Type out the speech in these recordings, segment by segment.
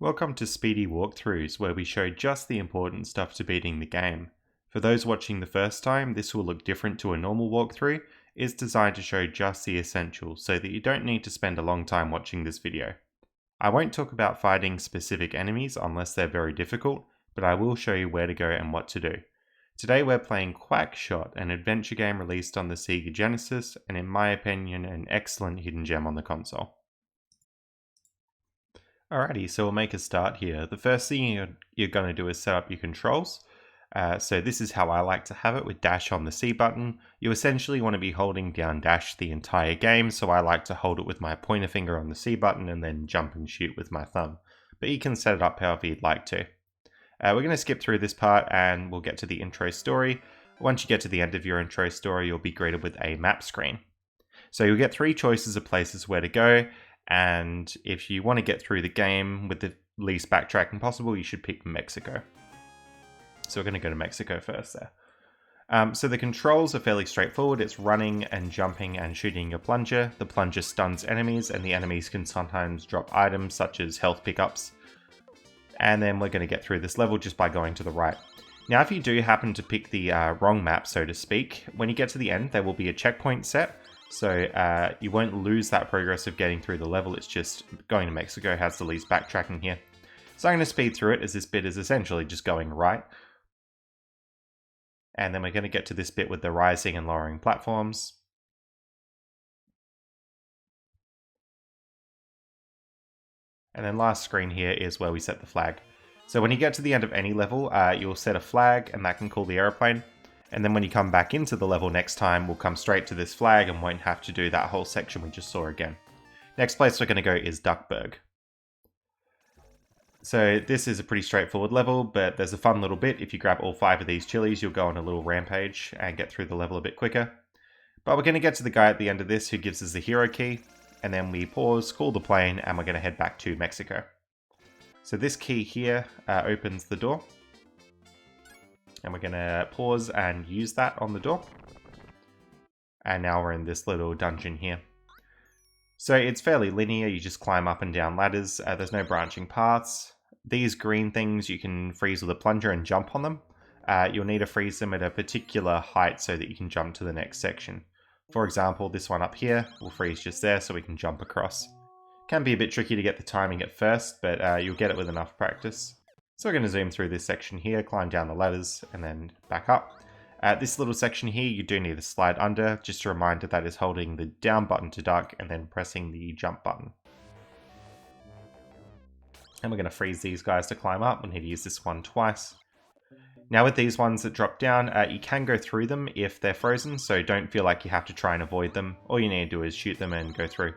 Welcome to Speedy Walkthroughs, where we show just the important stuff to beating the game. For those watching the first time, this will look different to a normal walkthrough. It's designed to show just the essentials, so that you don't need to spend a long time watching this video. I won't talk about fighting specific enemies unless they're very difficult, but I will show you where to go and what to do. Today we're playing Quackshot, an adventure game released on the Sega Genesis, and in my opinion an excellent hidden gem on the console. Alrighty, so we'll make a start here. The first thing you're going to do is set up your controls. So this is how I like to have it, with dash on the C button. You essentially want to be holding down dash the entire game, so I like to hold it with my pointer finger on the C button and then jump and shoot with my thumb. But you can set it up however you'd like to. We're going to skip through this part and we'll get to the intro story. Once you get to the end of your intro story, you'll be greeted with a map screen. So you'll get 3 choices of places where to go. And if you want to get through the game with the least backtracking possible, you should pick Mexico. So we're going to go to Mexico first there. So the controls are fairly straightforward. It's running and jumping and shooting your plunger. The plunger stuns enemies, and the enemies can sometimes drop items such as health pickups. And then we're going to get through this level just by going to the right. Now if you do happen to pick the wrong map, so to speak, when you get to the end there will be a checkpoint set. So you won't lose that progress of getting through the level. It's just going to Mexico has the least backtracking here. So I'm going to speed through it, as this bit is essentially just going right. And then we're going to get to this bit with the rising and lowering platforms. And then last screen here is where we set the flag. So when you get to the end of any level, you'll set a flag, and that can call the airplane. And then when you come back into the level next time, we'll come straight to this flag and won't have to do that whole section we just saw again. Next place we're going to go is Duckburg. So this is a pretty straightforward level, but there's a fun little bit. If you grab all 5 of these chilies, you'll go on a little rampage and get through the level a bit quicker. But we're going to get to the guy at the end of this who gives us the hero key. And then we pause, call the plane, and we're going to head back to Mexico. So this key here opens the door. And we're going to pause and use that on the door. And now we're in this little dungeon here. So it's fairly linear, you just climb up and down ladders. There's no branching paths. These green things you can freeze with a plunger and jump on them. You'll need to freeze them at a particular height so that you can jump to the next section. For example, this one up here will freeze just there so we can jump across. Can be a bit tricky to get the timing at first, but you'll get it with enough practice. So we're going to zoom through this section here, climb down the ladders, and then back up. This little section here, you do need to slide under. Just a reminder, that is holding the down button to duck and then pressing the jump button. And we're going to freeze these guys to climb up. We need to use this one twice. Now with these ones that drop down, you can go through them if they're frozen, so don't feel like you have to try and avoid them. All you need to do is shoot them and go through.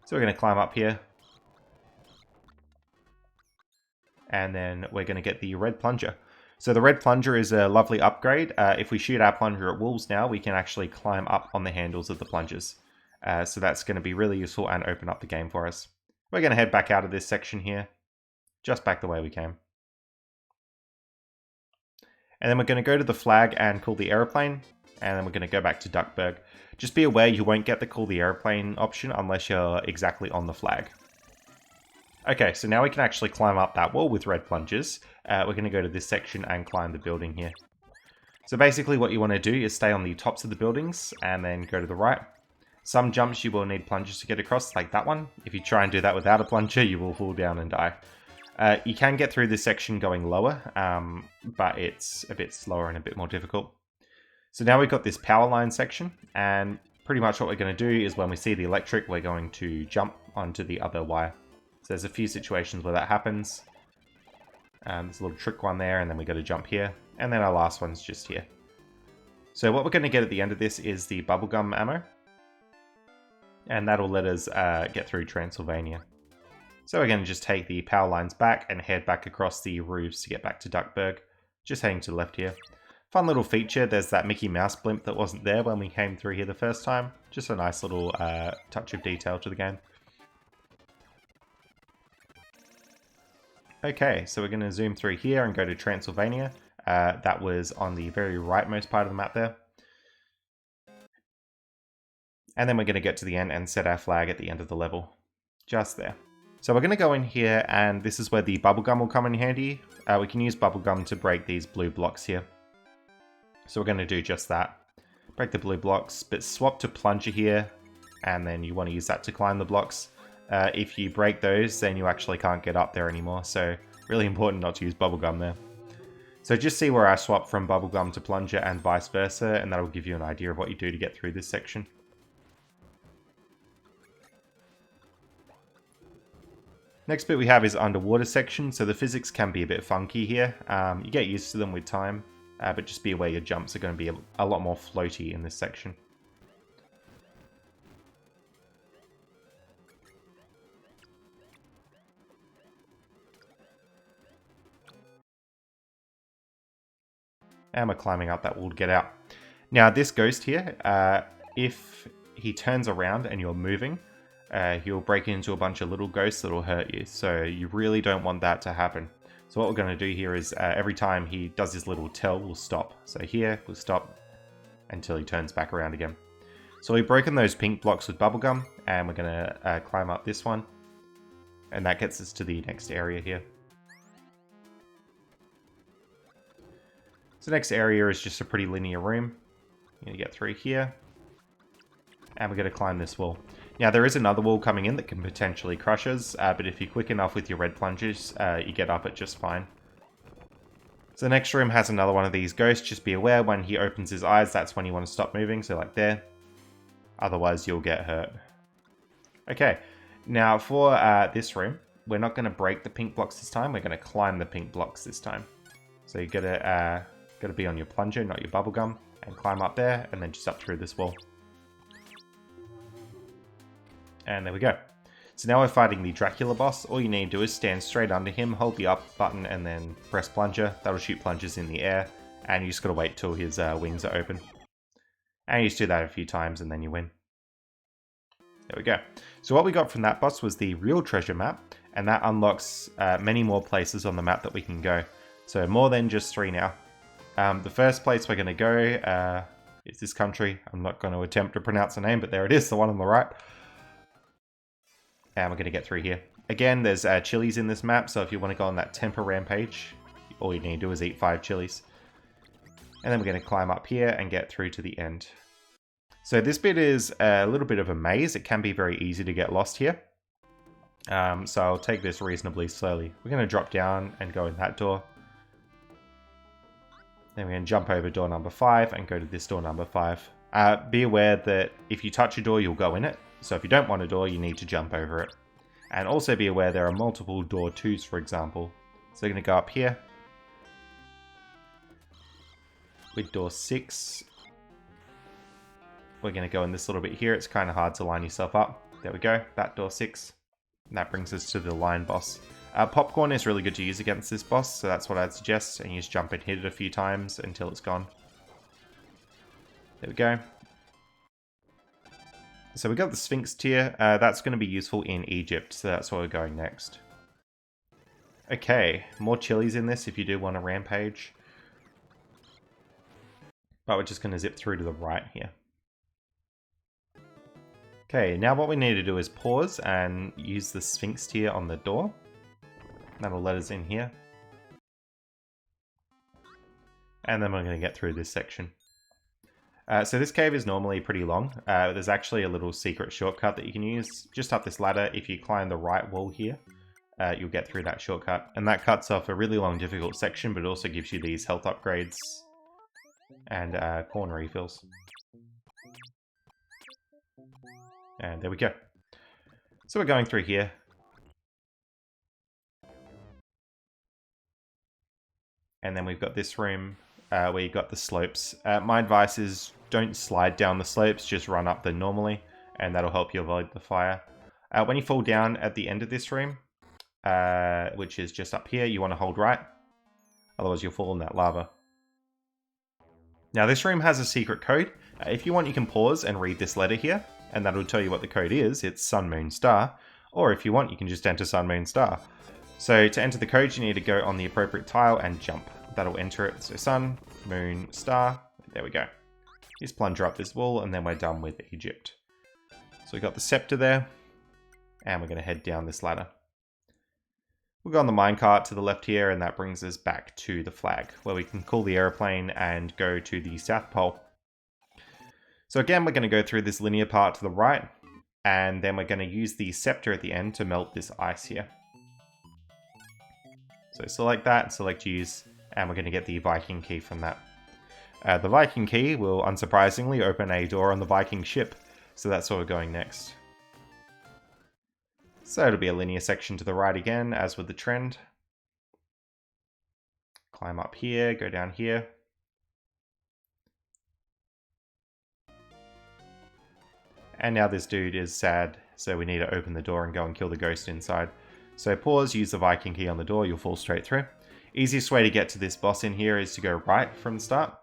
So we're going to climb up here. And then we're going to get the red plunger. So the red plunger is a lovely upgrade. If we shoot our plunger at wolves now, we can actually climb up on the handles of the plungers. So that's going to be really useful and open up the game for us. We're going to head back out of this section here, just back the way we came. And then we're going to go to the flag and call the aeroplane. And then we're going to go back to Duckburg. Just be aware you won't get the call the aeroplane option unless you're exactly on the flag. Okay, so now we can actually climb up that wall with red plungers. We're going to go to this section and climb the building here. So basically what you want to do is stay on the tops of the buildings and then go to the right. Some jumps you will need plungers to get across, like that one. If you try and do that without a plunger, you will fall down and die. You can get through this section going lower, but it's a bit slower and a bit more difficult. So now we've got this power line section, and pretty much what we're going to do is when we see the electric, we're going to jump onto the other wire. So there's a few situations where that happens. There's a little trick one there, and then we got to jump here. And then our last one's just here. So what we're going to get at the end of this is the bubblegum ammo. And that'll let us get through Transylvania. So we're going to just take the power lines back and head back across the roofs to get back to Duckburg. Just heading to the left here. Fun little feature, there's that Mickey Mouse blimp that wasn't there when we came through here the first time. Just a nice little touch of detail to the game. Okay, so we're going to zoom through here and go to Transylvania. That was on the very rightmost part of the map there. And then we're going to get to the end and set our flag at the end of the level. Just there. So we're going to go in here, and this is where the bubblegum will come in handy. We can use bubblegum to break these blue blocks here. So we're going to do just that. Break the blue blocks, but swap to plunger here, and then you want to use that to climb the blocks. If you break those, then you actually can't get up there anymore, so really important not to use bubblegum there. So just see where I swap from bubblegum to plunger and vice versa, and that'll give you an idea of what you do to get through this section. Next bit we have is underwater section, so the physics can be a bit funky here. You get used to them with time, but just be aware your jumps are going to be a lot more floaty in this section. And we're climbing up that wall to get out. Now this ghost here, if he turns around and you're moving, he'll break into a bunch of little ghosts that'll hurt you. So you really don't want that to happen. So what we're going to do here is every time he does his little tell, we'll stop. So here, we'll stop until he turns back around again. So we've broken those pink blocks with bubblegum, and we're going to climb up this one. And that gets us to the next area here. So the next area is just a pretty linear room. You're going to get through here. And we're going to climb this wall. Now there is another wall coming in that can potentially crush us, but if you're quick enough with your red plungers, you get up it just fine. So the next room has another one of these ghosts. Just be aware when he opens his eyes, that's when you want to stop moving, so like there. Otherwise you'll get hurt. Okay, now for this room, we're not going to break the pink blocks this time, we're going to climb the pink blocks this time. So you gotta be on your plunger, not your bubblegum, and climb up there, and then just up through this wall. And there we go. So now we're fighting the Dracula boss. All you need to do is stand straight under him, hold the up button, and then press plunger. That'll shoot plungers in the air, and you just gotta wait till his wings are open. And you just do that a few times, and then you win. There we go. So what we got from that boss was the real treasure map, and that unlocks many more places on the map that we can go. So more than just 3 now. The first place we're gonna go is this country. I'm not going to attempt to pronounce the name, but there it is, the one on the right. And we're going to get through here. Again, there's chilies in this map, so if you want to go on that temper rampage, all you need to do is eat 5 chilies. And then we're going to climb up here and get through to the end. So this bit is a little bit of a maze. It can be very easy to get lost here. So I'll take this reasonably slowly. We're going to drop down and go in that door. Then we're going to jump over door number 5 and go to this door number 5. Be aware that if you touch a door, you'll go in it. So if you don't want a door, you need to jump over it. And also be aware there are multiple door 2s, for example. So we're going to go up here. With door 6. We're going to go in this little bit here. It's kind of hard to line yourself up. There we go. That door 6. And that brings us to the lion boss. Popcorn is really good to use against this boss, so that's what I'd suggest. And you just jump and hit it a few times until it's gone. There we go. So we got the Sphinx tier. That's going to be useful in Egypt, so that's where we're going next. Okay, more chilies in this if you do want a rampage. But we're just going to zip through to the right here. Okay, now what we need to do is pause and use the Sphinx tier on the door. That'll let us in here. And then we're going to get through this section. So this cave is normally pretty long. There's actually a little secret shortcut that you can use just up this ladder. If you climb the right wall here, you'll get through that shortcut. And that cuts off a really long, difficult section, but it also gives you these health upgrades and corn refills. And there we go. So we're going through here. And then we've got this room where you've got the slopes. My advice is don't slide down the slopes, just run up them normally, and that'll help you avoid the fire. When you fall down at the end of this room, which is just up here, you want to hold right. Otherwise you'll fall in that lava. Now this room has a secret code. If you want, you can pause and read this letter here, and that'll tell you what the code is. It's Sun, Moon, Star. Or if you want, you can just enter Sun, Moon, Star. So to enter the code, you need to go on the appropriate tile and jump. That'll enter it. So Sun, Moon, Star. There we go. Just plunger up this wall, and then we're done with Egypt. So we got the scepter there, and we're going to head down this ladder. We'll go on the minecart to the left here, and that brings us back to the flag, where we can call the aeroplane and go to the South Pole. So again, we're going to go through this linear part to the right, and then we're going to use the scepter at the end to melt this ice here. So select that, select use, and we're going to get the Viking key from that. The Viking key will, unsurprisingly, open a door on the Viking ship, so that's where we're going next. So it'll be a linear section to the right again, as with the trend. Climb up here, go down here. And now this dude is sad, so we need to open the door and go and kill the ghost inside. So pause, use the Viking key on the door, you'll fall straight through. Easiest way to get to this boss in here is to go right from the start.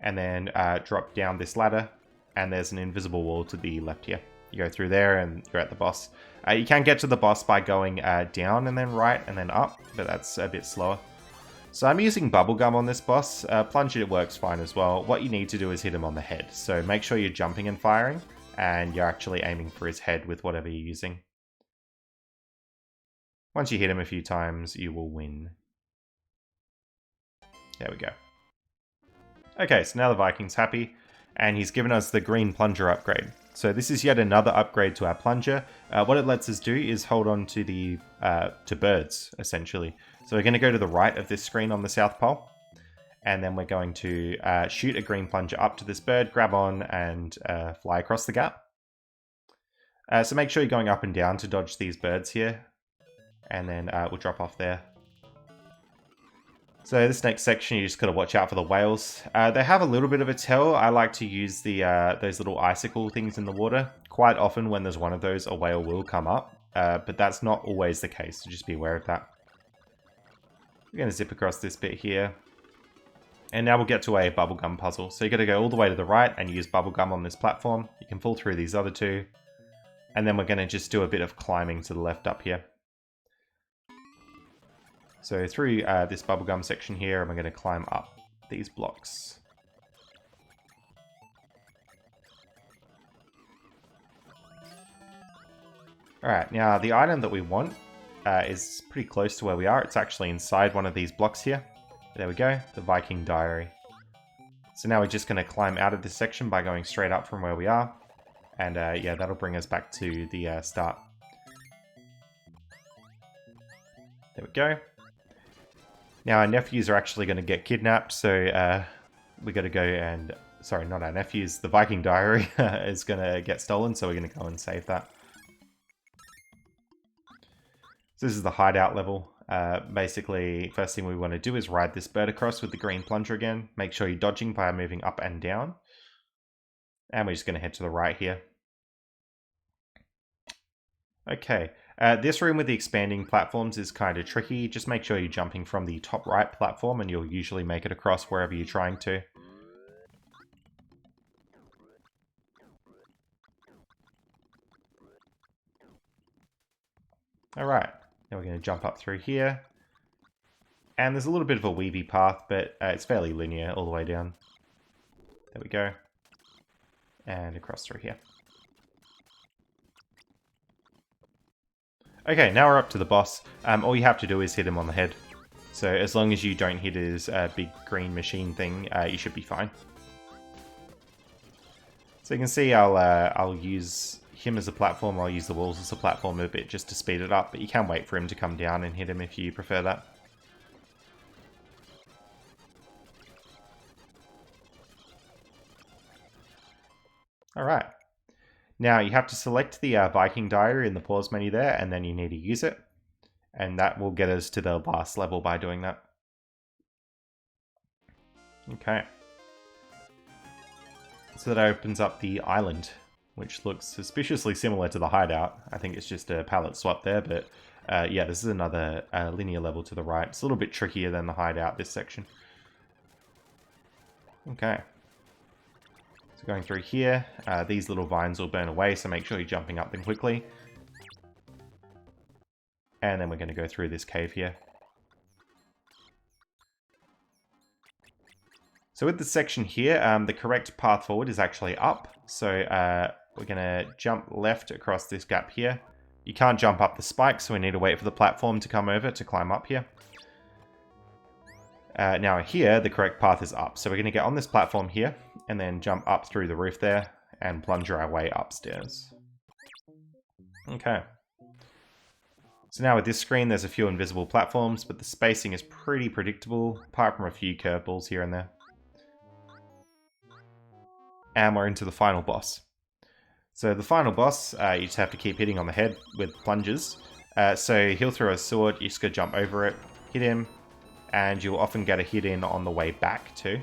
And then drop down this ladder, and there's an invisible wall to the left here. You go through there and you're at the boss. You can get to the boss by going down and then right and then up, but that's a bit slower. So I'm using bubblegum on this boss. Plunger works fine as well. What you need to do is hit him on the head. So make sure you're jumping and firing, and you're actually aiming for his head with whatever you're using. Once you hit him a few times, you will win. There we go. Okay, so now the Viking's happy, and he's given us the green plunger upgrade. So this is yet another upgrade to our plunger. What it lets us do is hold on to the to birds, essentially. So we're going to go to the right of this screen on the South Pole, and then we're going to shoot a green plunger up to this bird, grab on, and fly across the gap. So make sure you're going up and down to dodge these birds here, and then we'll drop off there. So this next section, you just got to watch out for the whales. They have a little bit of a tell. I like to use the those little icicle things in the water. Quite often when there's one of those, a whale will come up, but that's not always the case, so just be aware of that. We're going to zip across this bit here. And now we'll get to a bubblegum puzzle. So you got to go all the way to the right and use bubblegum on this platform. You can fall through these other two. And then we're going to just do a bit of climbing to the left up here. So through this bubblegum section here, and we're going to climb up these blocks. Alright, now the item that we want is pretty close to where we are. It's actually inside one of these blocks here. There we go, the Viking diary. So now we're just going to climb out of this section by going straight up from where we are. And yeah, that'll bring us back to the start. There we go. Now our nephews are actually going to get kidnapped, so we got to go and... Sorry, not our nephews. The Viking diary is going to get stolen, so we're going to go and save that. So this is the hideout level. Basically, first thing we want to do is ride this bird across with the green plunger again. Make sure you're dodging by moving up and down. And we're just going to head to the right here. Okay, this room with the expanding platforms is kind of tricky. Just make sure you're jumping from the top right platform and you'll usually make it across wherever you're trying to. Alright, now we're going to jump up through here. And there's a little bit of a weavy path, but it's fairly linear all the way down. There we go. And across through here. Okay, now we're up to the boss. All you have to do is hit him on the head. So as long as you don't hit his big green machine thing, you should be fine. So you can see I'll use him as a platform, or I'll use the walls as a platform a bit just to speed it up, but you can wait for him to come down and hit him if you prefer that. Alright. Now you have to select the Viking diary in the pause menu there, and then you need to use it. And that will get us to the last level by doing that. Okay. So that opens up the island, which looks suspiciously similar to the hideout. I think it's just a palette swap there, but yeah, this is another linear level to the right. It's a little bit trickier than the hideout, this section. Okay. So going through here, these little vines will burn away, so make sure you're jumping up them quickly. And then we're going to go through this cave here. So with this section here, the correct path forward is actually up. So we're going to jump left across this gap here, You can't jump up the spike, so we need to wait for the platform to come over to climb up here. Now here, the correct path is up. So we're going to get on this platform here, and then jump up through the roof there, and plunger our way upstairs. Okay. So now with this screen, there's a few invisible platforms, but the spacing is pretty predictable, apart from a few curveballs here and there. And we're into the final boss. So the final boss, you just have to keep hitting on the head with plungers. So he'll throw a sword, you just gotta jump over it, hit him, and you'll often get a hit in on the way back too.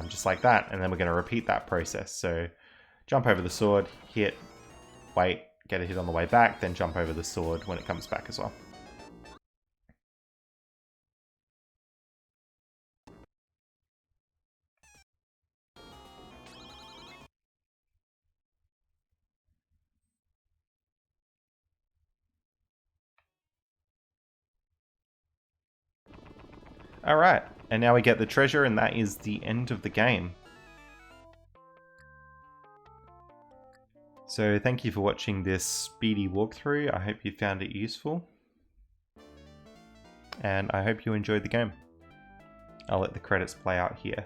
Just like that, and then we're gonna repeat that process. So jump over the sword, hit, wait, get a hit on the way back, then jump over the sword when it comes back as well. Alright, and now we get the treasure, and that is the end of the game. So thank you for watching this speedy walkthrough. I hope you found it useful. And I hope you enjoyed the game. I'll let the credits play out here.